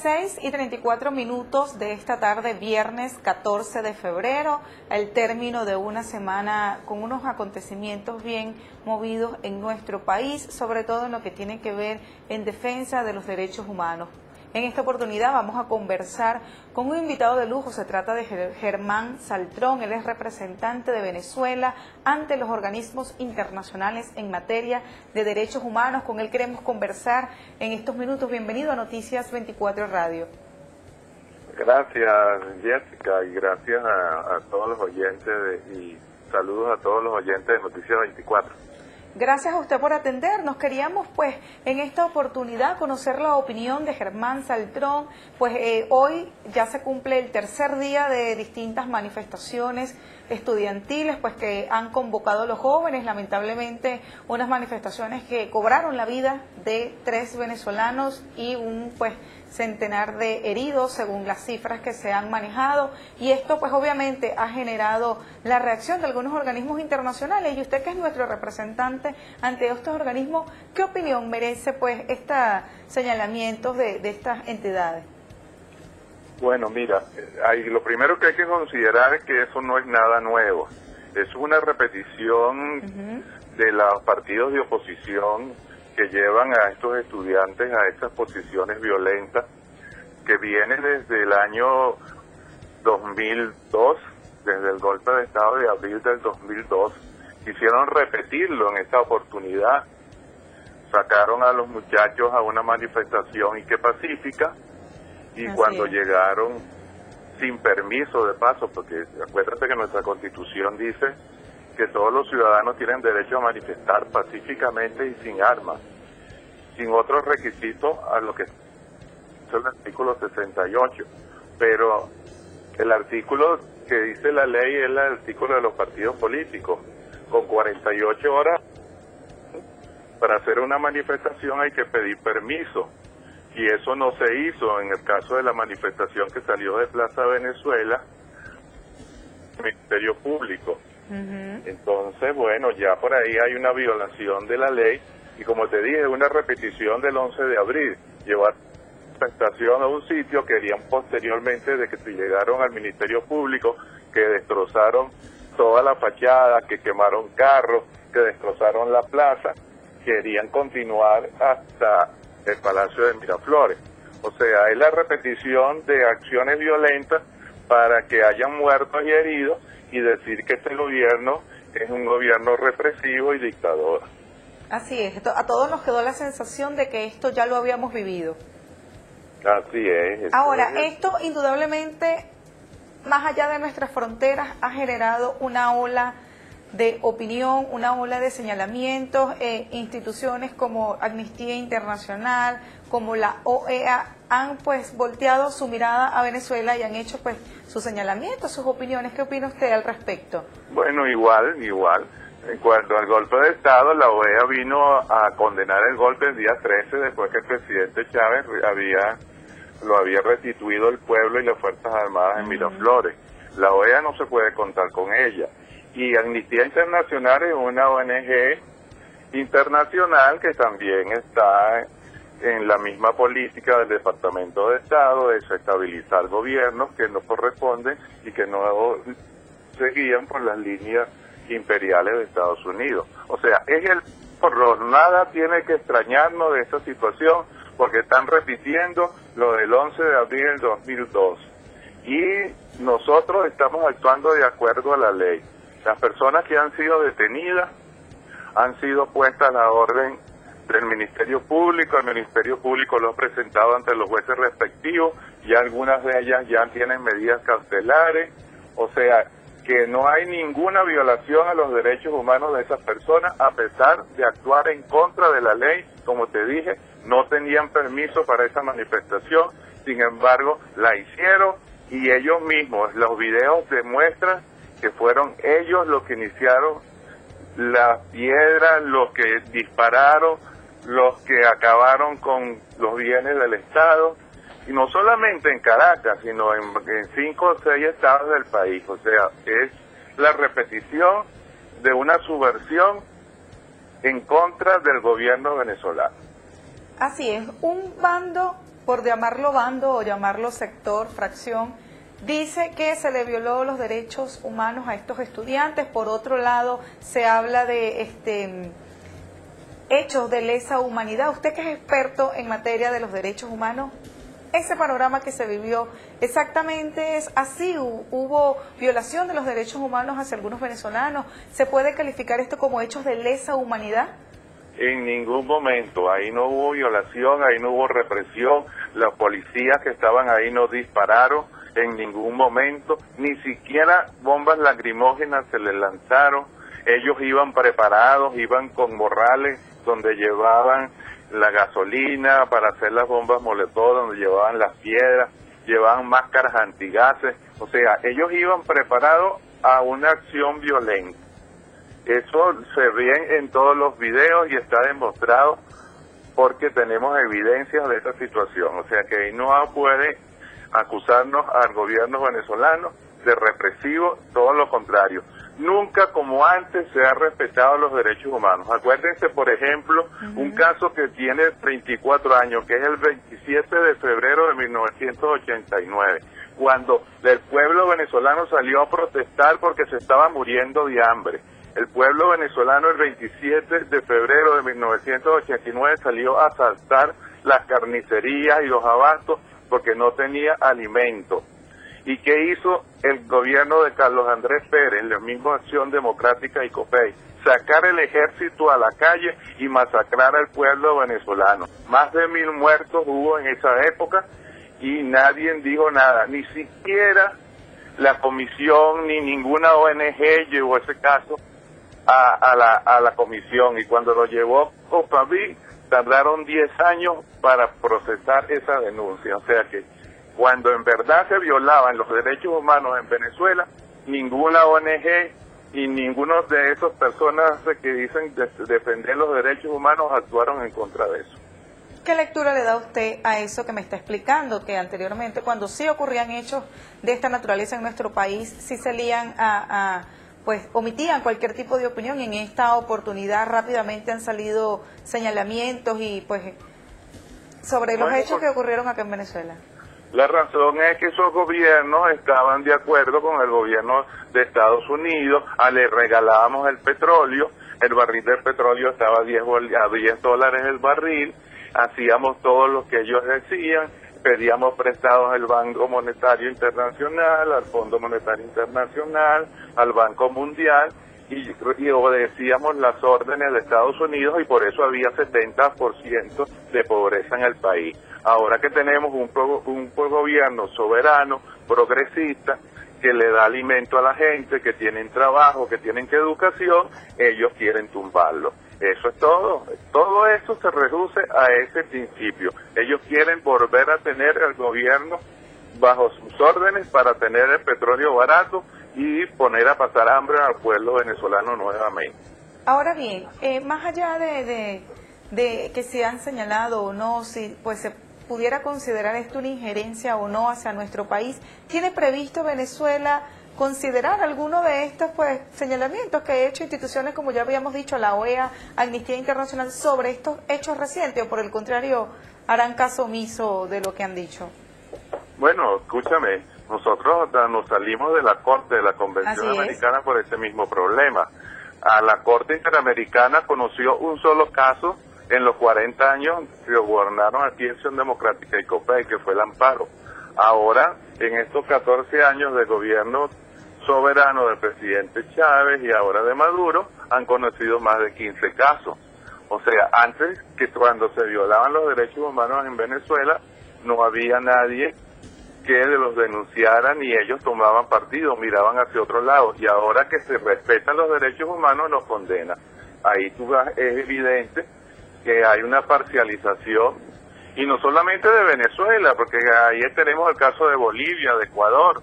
6:34 de esta tarde, viernes 14 de febrero, el término de una semana con unos acontecimientos bien movidos en nuestro país, sobre todo en lo que tiene que ver en defensa de los derechos humanos. En esta oportunidad vamos a conversar con un invitado de lujo. Se trata de Germán Saltrón. Él es representante de Venezuela ante los organismos internacionales en materia de derechos humanos. Con él queremos conversar en estos minutos. Bienvenido a Noticias 24 Radio. Gracias, Jessica, y gracias a todos los oyentes y saludos a todos los oyentes de Noticias 24. Gracias a usted por atendernos. Queríamos, pues, en esta oportunidad conocer la opinión de Germán Saltrón. Pues hoy ya se cumple el tercer día de distintas manifestaciones estudiantiles, pues que han convocado los jóvenes. Lamentablemente, unas manifestaciones que cobraron la vida de 3 venezolanos y un, pues, centenar de heridos, según las cifras que se han manejado, y esto pues obviamente ha generado la reacción de algunos organismos internacionales. Y usted, que es nuestro representante ante estos organismos, ¿qué opinión merece pues estos señalamientos de estas entidades? Bueno, mira, lo primero que hay que considerar es que eso no es nada nuevo, es una repetición de los partidos de oposición que llevan a estos estudiantes a estas posiciones violentas, que viene desde el año 2002, desde el golpe de Estado de abril del 2002. Quisieron repetirlo en esta oportunidad. Sacaron a los muchachos a una manifestación y que pacífica, y cuando llegaron sin permiso de paso, porque acuérdate que nuestra Constitución dice que todos los ciudadanos tienen derecho a manifestar pacíficamente y sin armas, sin otros requisitos a lo que es el artículo 68. Pero el artículo que dice la ley es el artículo de los partidos políticos. Con 48 horas para hacer una manifestación hay que pedir permiso, y eso no se hizo en el caso de la manifestación que salió de Plaza Venezuela, Ministerio Público. Entonces, bueno, ya por ahí hay una violación de la ley, y como te dije, una repetición del 11 de abril, llevar manifestación a un sitio. Querían posteriormente de que si llegaron al Ministerio Público, que destrozaron toda la fachada, que quemaron carros, que destrozaron la plaza, querían continuar hasta el Palacio de Miraflores. O sea, es la repetición de acciones violentas para que hayan muertos y heridos, y decir que este gobierno es un gobierno represivo y dictador. Así es, a todos nos quedó la sensación de que esto ya lo habíamos vivido. Así es. Ahora, esto indudablemente, más allá de nuestras fronteras, ha generado una ola de opinión, una ola de señalamientos. Instituciones como Amnistía Internacional, como la OEA, han pues volteado su mirada a Venezuela y han hecho pues sus señalamientos, sus opiniones. ¿Qué opina usted al respecto? Bueno, igual. En cuanto al golpe de Estado, la OEA vino a condenar el golpe el día 13, después que el presidente Chávez lo había restituido el pueblo y las Fuerzas Armadas en Miraflores. La OEA no se puede contar con ella. Y Amnistía Internacional es una ONG internacional que también está en la misma política del Departamento de Estado de desestabilizar gobiernos que no corresponden y que no se guían por las líneas imperiales de Estados Unidos. O sea, es el horror. Nada tiene que extrañarnos de esta situación, porque están repitiendo lo del 11 de abril del 2002. Y nosotros estamos actuando de acuerdo a la ley. Las personas que han sido detenidas han sido puestas a la orden del Ministerio Público. El Ministerio Público lo ha presentado ante los jueces respectivos, y algunas de ellas ya tienen medidas cautelares. O sea, que no hay ninguna violación a los derechos humanos de esas personas, a pesar de actuar en contra de la ley. Como te dije, no tenían permiso para esa manifestación, sin embargo, la hicieron, y ellos mismos, los videos demuestran que fueron ellos los que iniciaron las piedras, los que dispararon, los que acabaron con los bienes del Estado, y no solamente en Caracas, sino en 5 o 6 estados del país. O sea, es la repetición de una subversión en contra del gobierno venezolano. Así es, un bando por llamarlo bando o llamarlo sector, fracción, dice que se le violó los derechos humanos a estos estudiantes. Por otro lado, se habla de hechos de lesa humanidad. Usted que es experto en materia de los derechos humanos, ese panorama que se vivió, ¿exactamente es así? ¿Hubo violación de los derechos humanos hacia algunos venezolanos? ¿Se puede calificar esto como hechos de lesa humanidad? En ningún momento, ahí no hubo violación, ahí no hubo represión, los policías que estaban ahí no dispararon en ningún momento, ni siquiera bombas lacrimógenas se les lanzaron, ellos iban preparados, iban con morrales donde llevaban la gasolina para hacer las bombas molotov, donde llevaban las piedras, llevaban máscaras antigases, o sea, ellos iban preparados a una acción violenta. Eso se ve en todos los videos y está demostrado porque tenemos evidencias de esta situación. O sea que ahí no puede acusarnos al gobierno venezolano de represivo, todo lo contrario. Nunca como antes se ha respetado los derechos humanos. Acuérdense, por ejemplo, un caso que tiene 34 años, que es el 27 de febrero de 1989, cuando el pueblo venezolano salió a protestar porque se estaba muriendo de hambre. El pueblo venezolano el 27 de febrero de 1989 salió a asaltar las carnicerías y los abastos porque no tenía alimento. ¿Y qué hizo el gobierno de Carlos Andrés Pérez, la misma Acción Democrática y COPEI? Sacar el ejército a la calle y masacrar al pueblo venezolano. Más de 1.000 muertos hubo en esa época y nadie dijo nada, ni siquiera la comisión ni ninguna ONG llevó ese caso a la comisión, y cuando lo llevó COPAVI tardaron 10 años para procesar esa denuncia. O sea que cuando en verdad se violaban los derechos humanos en Venezuela, ninguna ONG y ninguno de esas personas que dicen defender los derechos humanos actuaron en contra de eso. ¿Qué lectura le da usted a eso que me está explicando? Que anteriormente, cuando sí ocurrían hechos de esta naturaleza en nuestro país, sí salían pues omitían cualquier tipo de opinión, y en esta oportunidad rápidamente han salido señalamientos y pues sobre los hechos que ocurrieron acá en Venezuela. La razón es que esos gobiernos estaban de acuerdo con el gobierno de Estados Unidos, le regalábamos el petróleo, el barril del petróleo estaba a $10 el barril, hacíamos todo lo que ellos decían, pedíamos prestados al Banco Monetario Internacional, al Fondo Monetario Internacional, al Banco Mundial, y obedecíamos las órdenes de Estados Unidos, y por eso había 70% de pobreza en el país. Ahora que tenemos un gobierno soberano, progresista, que le da alimento a la gente, que tienen trabajo, que tienen educación, ellos quieren tumbarlo. Eso es todo. Todo eso se reduce a ese principio. Ellos quieren volver a tener el gobierno bajo sus órdenes para tener el petróleo barato y poner a pasar hambre al pueblo venezolano nuevamente. Ahora bien, más allá de que se han señalado o no, si pues se pudiera considerar esto una injerencia o no hacia nuestro país, ¿tiene previsto Venezuela considerar alguno de estos pues señalamientos que ha hecho instituciones como ya habíamos dicho, la OEA, Amnistía Internacional, sobre estos hechos recientes, o por el contrario harán caso omiso de lo que han dicho? Bueno, escúchame, nosotros nos salimos de la Corte de la Convención Americana por ese mismo problema. A la Corte Interamericana conoció un solo caso en los 40 años que gobernaron aquí en Acción Democrática y COPEI, que fue el amparo. Ahora, en estos 14 años de gobierno soberano del presidente Chávez y ahora de Maduro, han conocido más de 15 casos. O sea, antes, que cuando se violaban los derechos humanos en Venezuela, no había nadie que los denunciara, ni ellos tomaban partido, miraban hacia otro lado, y ahora que se respetan los derechos humanos, los condenan. Ahí es evidente que hay una parcialización, y no solamente de Venezuela, porque ahí tenemos el caso de Bolivia, de Ecuador,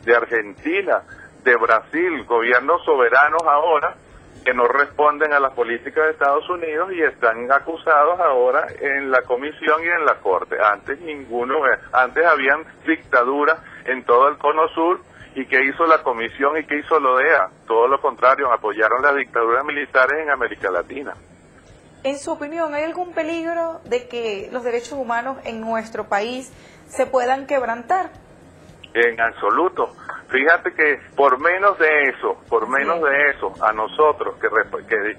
de Argentina, de Brasil, gobiernos soberanos ahora que no responden a las políticas de Estados Unidos y están acusados ahora en la comisión y en la corte. Antes habían dictaduras en todo el cono sur, y ¿qué hizo la comisión y qué hizo la OEA? Todo lo contrario, apoyaron las dictaduras militares en América Latina. En su opinión, ¿hay algún peligro de que los derechos humanos en nuestro país se puedan quebrantar? En absoluto. Fíjate que por menos de eso, a nosotros, que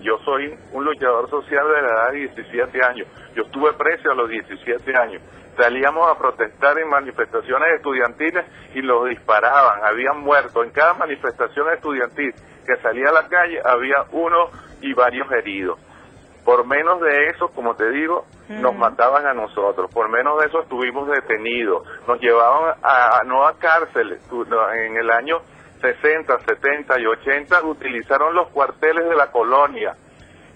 yo soy un luchador social de la edad de 17 años, yo estuve preso a los 17 años, salíamos a protestar en manifestaciones estudiantiles y los disparaban, habían muerto. En cada manifestación estudiantil que salía a la calle había uno y varios heridos. Por menos de eso, como te digo, nos mataban a nosotros. Por menos de eso estuvimos detenidos. Nos llevaban no a cárceles. En el año 60, 70 y 80 utilizaron los cuarteles de la colonia.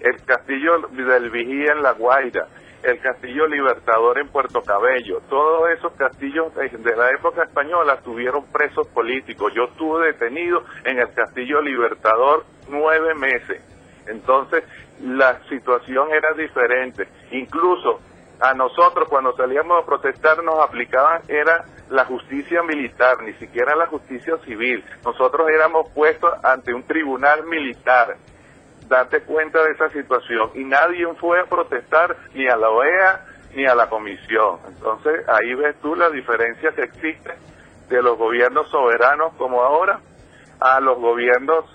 El Castillo del Vigía en La Guaira. El Castillo Libertador en Puerto Cabello. Todos esos castillos de la época española tuvieron presos políticos. Yo estuve detenido en el Castillo Libertador 9 meses. Entonces, la situación era diferente. Incluso a nosotros, cuando salíamos a protestar, nos aplicaban, era la justicia militar, ni siquiera la justicia civil. Nosotros éramos puestos ante un tribunal militar. Date cuenta de esa situación. Y nadie fue a protestar ni a la OEA ni a la comisión. Entonces, ahí ves tú la diferencia que existe de los gobiernos soberanos como ahora a los gobiernos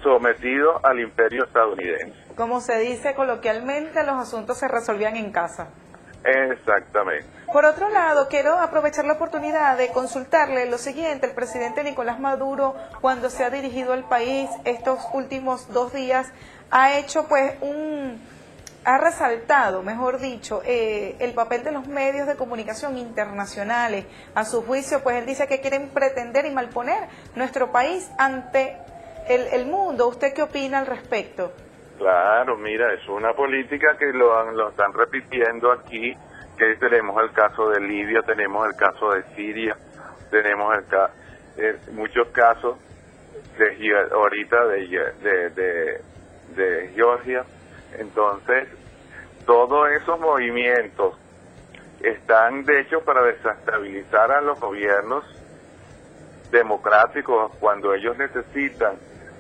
sometidos al imperio estadounidense. Como se dice coloquialmente, los asuntos se resolvían en casa. Exactamente. Por otro lado, quiero aprovechar la oportunidad de consultarle lo siguiente. El presidente Nicolás Maduro, cuando se ha dirigido al país estos últimos 2 días, ha hecho ha resaltado, mejor dicho, el papel de los medios de comunicación internacionales. A su juicio, pues él dice que quieren pretender y malponer nuestro país ante el mundo. ¿Usted qué opina al respecto? Claro, mira, es una política que lo están repitiendo aquí, que tenemos el caso de Libia, tenemos el caso de Siria, tenemos muchos casos ahorita de Georgia. Entonces, todos esos movimientos están de hecho para desestabilizar a los gobiernos democráticos cuando ellos necesitan,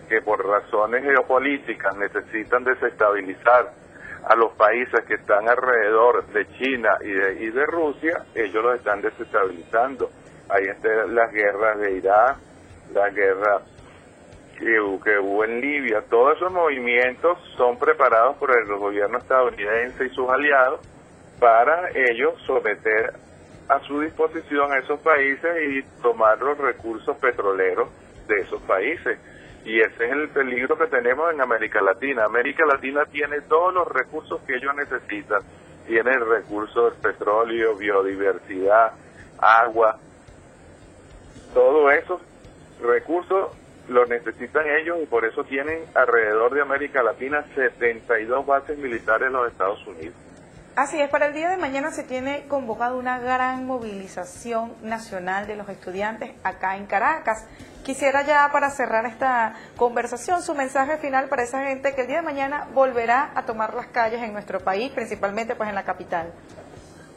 que por razones geopolíticas necesitan desestabilizar a los países que están alrededor de China y de Rusia. Ellos los están desestabilizando. Ahí están las guerras de Irak, la guerra que hubo en Libia. Todos esos movimientos son preparados por el gobierno estadounidense y sus aliados para ellos someter a su disposición a esos países y tomar los recursos petroleros de esos países. Y ese es el peligro que tenemos en América Latina. América Latina tiene todos los recursos que ellos necesitan. Tiene el recurso del petróleo, biodiversidad, agua. Todos esos recursos los necesitan ellos y por eso tienen alrededor de América Latina 72 bases militares en los Estados Unidos. Así es, para el día de mañana se tiene convocado una gran movilización nacional de los estudiantes acá en Caracas. Quisiera ya para cerrar esta conversación su mensaje final para esa gente que el día de mañana volverá a tomar las calles en nuestro país, principalmente pues en la capital.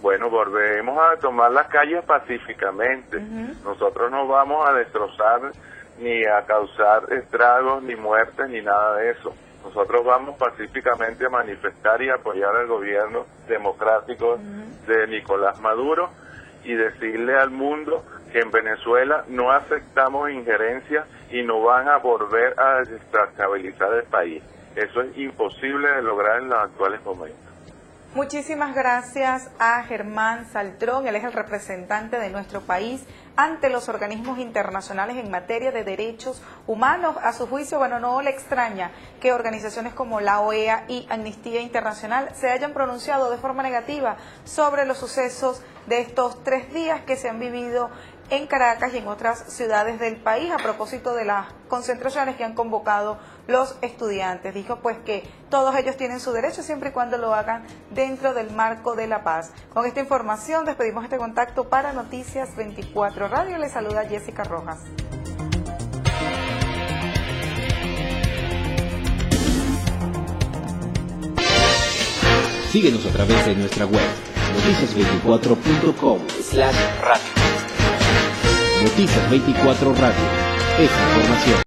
Bueno, volveremos a tomar las calles pacíficamente. Nosotros no vamos a destrozar ni a causar estragos, ni muertes, ni nada de eso. Nosotros vamos pacíficamente a manifestar y apoyar al gobierno democrático de Nicolás Maduro y decirle al mundo que en Venezuela no aceptamos injerencias y no van a volver a desestabilizar el país. Eso es imposible de lograr en los actuales momentos. Muchísimas gracias a Germán Saltrón, él es el representante de nuestro país ante los organismos internacionales en materia de derechos humanos. A su juicio, bueno, no le extraña que organizaciones como la OEA y Amnistía Internacional se hayan pronunciado de forma negativa sobre los sucesos de estos 3 días que se han vivido en Caracas y en otras ciudades del país a propósito de las concentraciones que han convocado los estudiantes. Dijo pues que todos ellos tienen su derecho siempre y cuando lo hagan dentro del marco de la paz. Con esta información despedimos este contacto para Noticias 24 Radio. Les saluda Jessica Rojas. Síguenos a través de nuestra web noticias24.com/radio. Noticias 24 Radio es información.